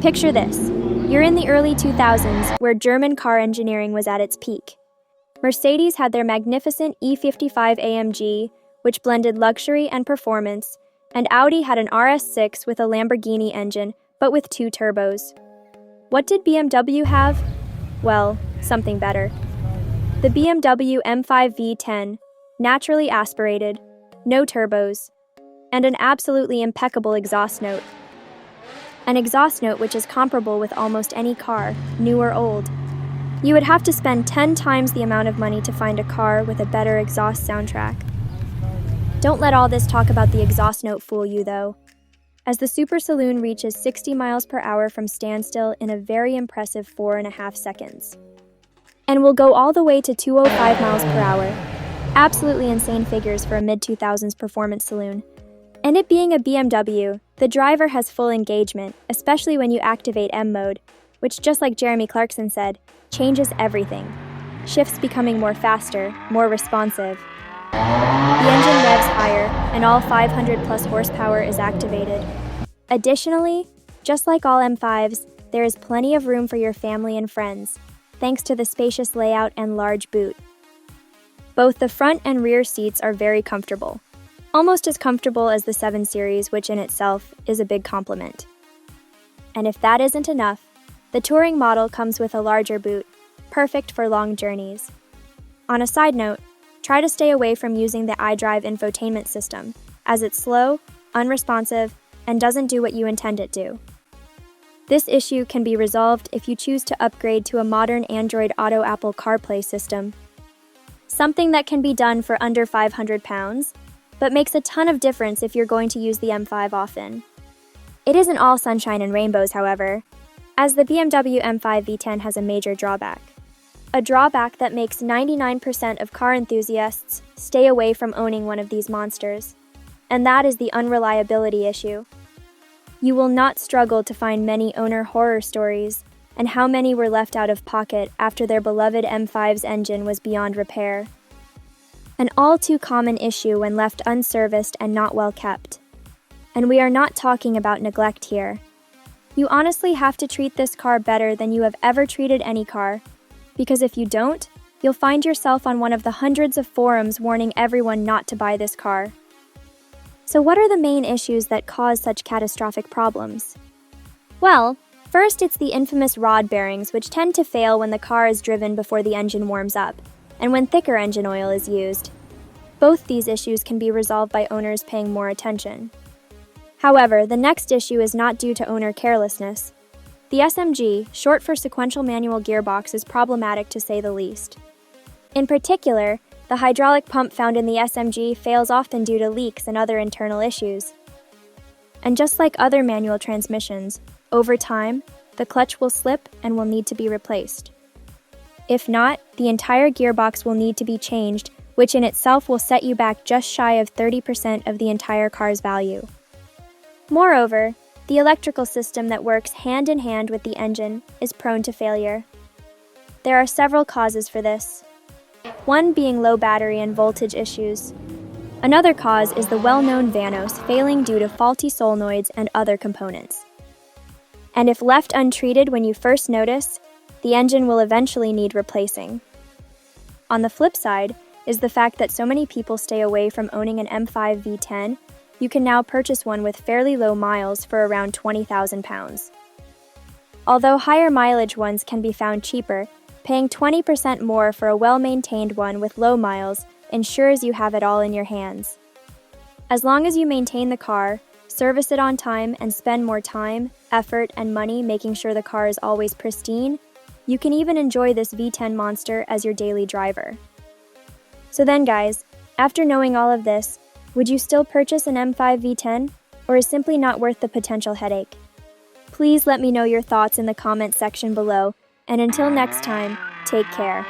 Picture this. You're in the early 2000s, where German car engineering was at its peak. Mercedes had their magnificent E55 AMG, which blended luxury and performance, and Audi had an RS6 with a Lamborghini engine, but with 2 turbos. What did BMW have? Well, something better. The BMW M5 V10, naturally aspirated, no turbos, and an absolutely impeccable exhaust note. An exhaust note which is comparable with almost any car, new or old. You would have to spend 10 times the amount of money to find a car with a better exhaust soundtrack. Don't let all this talk about the exhaust note fool you, though, as the Super Saloon reaches 60 miles per hour from standstill in a very impressive 4.5 seconds. And will go all the way to 205 miles per hour. Absolutely insane figures for a mid-2000s performance saloon. And it being a BMW, the driver has full engagement, especially when you activate M mode, which, just like Jeremy Clarkson said, changes everything. Shifts becoming more faster, more responsive. The engine revs higher, and all 500 plus horsepower is activated. Additionally, just like all M5s, there is plenty of room for your family and friends, thanks to the spacious layout and large boot. Both the front and rear seats are very comfortable, almost as comfortable as the 7 Series, which in itself is a big compliment. And if that isn't enough, the touring model comes with a larger boot, perfect for long journeys. On a side note, try to stay away from using the iDrive infotainment system, as it's slow, unresponsive, and doesn't do what you intend it to. This issue can be resolved if you choose to upgrade to a modern Android Auto Apple CarPlay system. Something that can be done for under £500, but makes a ton of difference if you're going to use the M5 often. It isn't all sunshine and rainbows, however, as the BMW M5 V10 has a major drawback. A drawback that makes 99% of car enthusiasts stay away from owning one of these monsters, and that is the unreliability issue. You will not struggle to find many owner horror stories, and how many were left out of pocket after their beloved M5's engine was beyond repair. An all too common issue when left unserviced and not well kept. And we are not talking about neglect here. You honestly have to treat this car better than you have ever treated any car, because if you don't, you'll find yourself on one of the hundreds of forums warning everyone not to buy this car. So what are the main issues that cause such catastrophic problems? Well, first it's the infamous rod bearings, which tend to fail when the car is driven before the engine warms up, and when thicker engine oil is used. Both these issues can be resolved by owners paying more attention. However, the next issue is not due to owner carelessness. The SMG, short for sequential manual gearbox, is problematic to say the least. In particular, the hydraulic pump found in the SMG fails often due to leaks and other internal issues. And just like other manual transmissions, over time, the clutch will slip and will need to be replaced. If not, the entire gearbox will need to be changed, which in itself will set you back just shy of 30% of the entire car's value. Moreover, the electrical system that works hand in hand with the engine is prone to failure. There are several causes for this. One being low battery and voltage issues. Another cause is the well-known Vanos failing due to faulty solenoids and other components. And if left untreated when you first notice, the engine will eventually need replacing. On the flip side is the fact that so many people stay away from owning an M5 V10, you can now purchase one with fairly low miles for around £20,000. Although higher mileage ones can be found cheaper, paying 20% more for a well-maintained one with low miles ensures you have it all in your hands. As long as you maintain the car, service it on time, and spend more time, effort, and money making sure the car is always pristine, you can even enjoy this V10 monster as your daily driver. So then guys, after knowing all of this, would you still purchase an M5 V10, or is simply not worth the potential headache? Please let me know your thoughts in the comments section below, and until next time, take care.